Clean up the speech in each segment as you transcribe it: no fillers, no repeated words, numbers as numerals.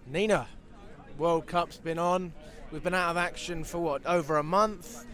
Nina, World Cup's been on. We've been out of action for over a month.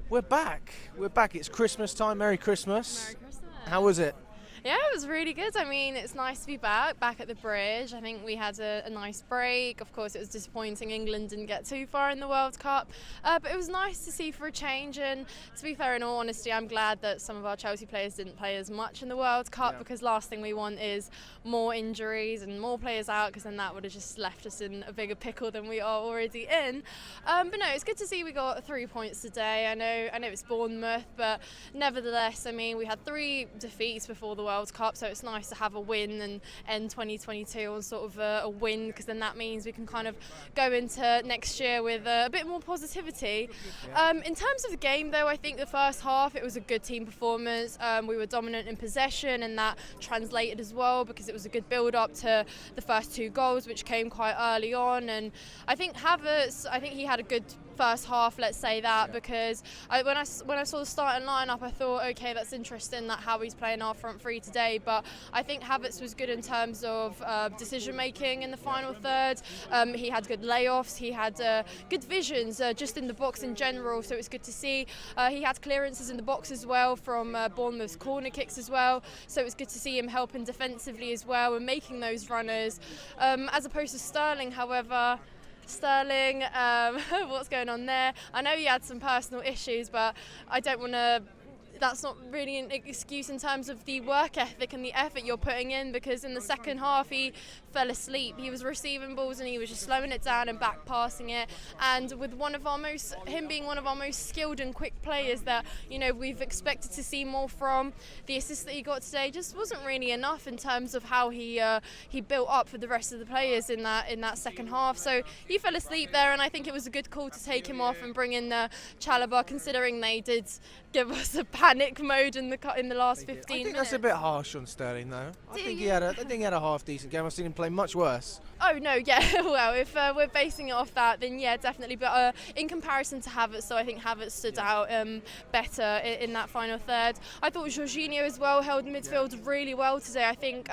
We're back. We're back. It's Christmas time. Merry Christmas. Merry Christmas. How was it? Yeah, it was really good. I mean, it's nice to be back at the bridge. I think we had a nice break. Of course, it was disappointing England didn't get too far in the World Cup, but it was nice to see for a change. And to be fair, in all honesty, I'm glad that some of our Chelsea players didn't play as much in the World Cup because last thing we want is more injuries and more players out, because then that would have just left us in a bigger pickle than we are already in. But no, it's good to see we got 3 points today. I know it's Bournemouth, but nevertheless, I mean, we had 3 defeats before the World Cup, so it's nice to have a win and end 2022 on sort of a win, because then that means we can kind of go into next year with a bit more positivity. In terms of the game, though, I think the first half it was a good team performance. We were dominant in possession, and that translated as well because it was a good build-up to the first 2 goals, which came quite early on. And I think Havertz, he had a good first half, let's say that, because when I saw the starting lineup, I thought, okay, that's interesting that how he's playing our front 3 today. But I think Havertz was good in terms of decision making in the final third. He had good layoffs, he had good visions just in the box in general, so it's good to see. He had clearances in the box as well from Bournemouth's corner kicks as well, so it's good to see him helping defensively as well and making those runners, as opposed to Sterling. However, what's going on there? I know he had some personal issues, but I don't want to. That's not really an excuse in terms of the work ethic and the effort you're putting in, because in the second half he fell asleep. He was receiving balls and he was just slowing it down and back passing it. And with him being one of our most skilled and quick players that we've expected to see more from, the assist that he got today just wasn't really enough in terms of how he built up for the rest of the players in that second half. So he fell asleep there, and I think it was a good call to take him off and bring in Chalobah, considering they did give us a panic mode in the last 15 minutes. I think that's a bit harsh on Sterling, though. I think he had a half decent game. I've seen him play much worse. Oh no, yeah. Well, if we're basing it off that, then yeah, definitely. But in comparison to Havertz, so I think Havertz stood out better in that final third. I thought Jorginho as well held midfield really well today. I think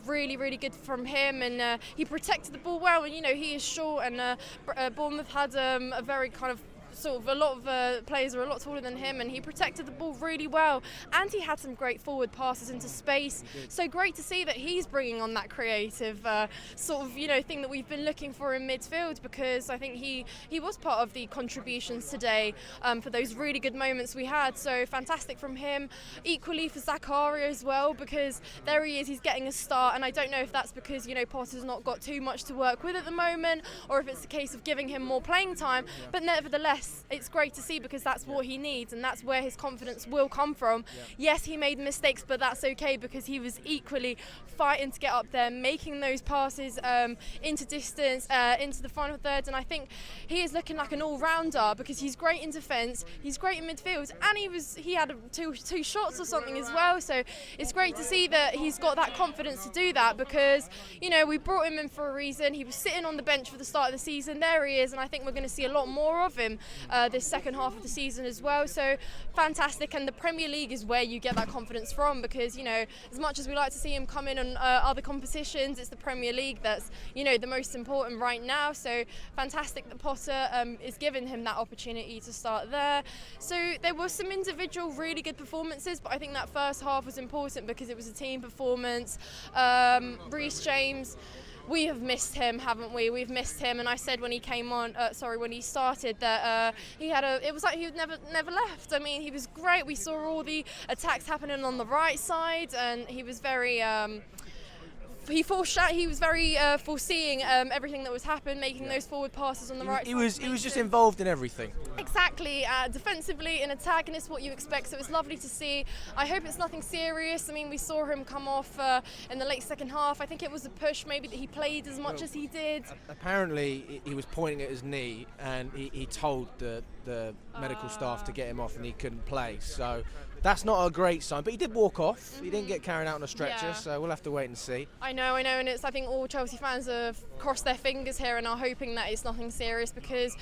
really, really good from him, and he protected the ball well. And he is short, and Bournemouth had a very kind of a lot of players are a lot taller than him, and he protected the ball really well, and he had some great forward passes into space. So great to see that he's bringing on that creative thing that we've been looking for in midfield, because I think he was part of the contributions today for those really good moments we had. So fantastic from him. Equally for Zakaria as well, because there he is, he's getting a start, and I don't know if that's because Potter's not got too much to work with at the moment, or if it's a case of giving him more playing time, but nevertheless it's great to see, because that's what he needs and that's where his confidence will come from. Yes, he made mistakes, but that's okay, because he was equally fighting to get up there, making those passes into distance, into the final third. And I think he is looking like an all-rounder, because he's great in defence, he's great in midfield, and he had two shots or something as well. So it's great to see that he's got that confidence to do that, because we brought him in for a reason. He was sitting on the bench for the start of the season. There he is, and I think we're going to see a lot more of him this second half of the season as well. So fantastic. And the Premier League is where you get that confidence from, because as much as we like to see him come in on other competitions, it's the Premier League that's the most important right now. So fantastic that Potter is giving him that opportunity to start there. So there were some individual really good performances, but I think that first half was important because it was a team performance. Reece James, we have missed him, haven't we? We've missed him, and I said when he came on, when he started, that it was like he never left. I mean, he was great. We saw all the attacks happening on the right side, and he was very. He was very foreseeing everything that was happening, making those forward passes on the right side. He was just involved in everything. Exactly, defensively, in attack, and it's what you expect. So it's lovely to see. I hope it's nothing serious. I mean, we saw him come off in the late second half. I think it was a push, maybe, that he played as much as he did. Apparently, he was pointing at his knee, and he told the medical staff to get him off, and he couldn't play. So That's not a great sign, but he did walk off. He didn't get carried out on a stretcher, Yeah. so we'll have to wait and see. I know, and I think all Chelsea fans have crossed their fingers here and are hoping that it's nothing serious because,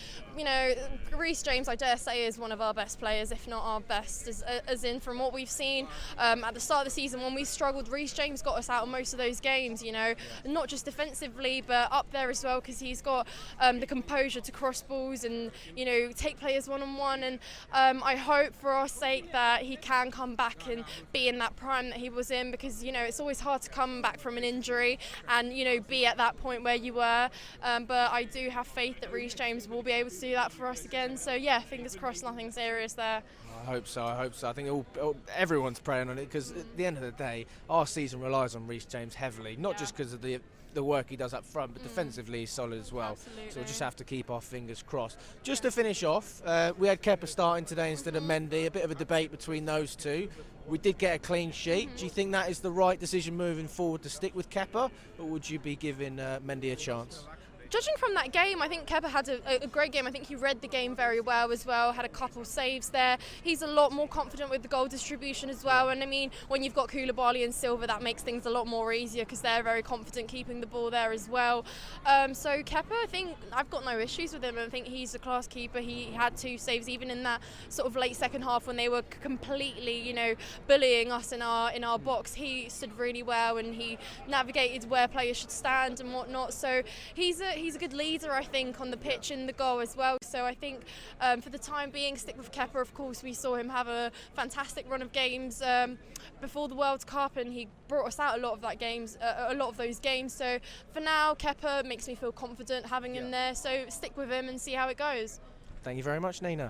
Reece James, I dare say, is one of our best players, if not our best, as in from what we've seen at the start of the season when we struggled. Reece James got us out of most of those games, not just defensively but up there as well, because he's got the composure to cross balls and, take players one-on-one, and I hope for our sake that he can come back and be in that prime that he was in, because it's always hard to come back from an injury and be at that point where you were, but I do have faith that Reece James will be able to do that for us again, so yeah, fingers crossed, nothing serious there. I hope so. I think everyone's praying on it, because at the end of the day our season relies on Reece James heavily, not just because of the work he does up front, but defensively he's solid as well. Absolutely. So we'll just have to keep our fingers crossed. Just to finish off, we had Kepa starting today instead of Mendy, a bit of a debate between those two. We did get a clean sheet. Do you think that is the right decision moving forward to stick with Kepa, or would you be giving Mendy a chance? Judging from that game, I think Kepa had a great game. I think he read the game very well, had a couple saves there. He's a lot more confident with the goal distribution as well. And I mean, when you've got Koulibaly and Silva, that makes things a lot more easier because they're very confident keeping the ball there as well. So Kepa, I think I've got no issues with him. I think he's a class keeper. He had 2 saves even in that sort of late second half when they were completely, bullying us in our box. He stood really well and he navigated where players should stand and whatnot. So he's a good leader, I think, on the pitch in the goal as well. So I think for the time being, stick with Kepa. Of course, we saw him have a fantastic run of games before the World Cup, and he brought us out a lot of those games. So for now, Kepa makes me feel confident having him there. So stick with him and see how it goes. Thank you very much, Nina.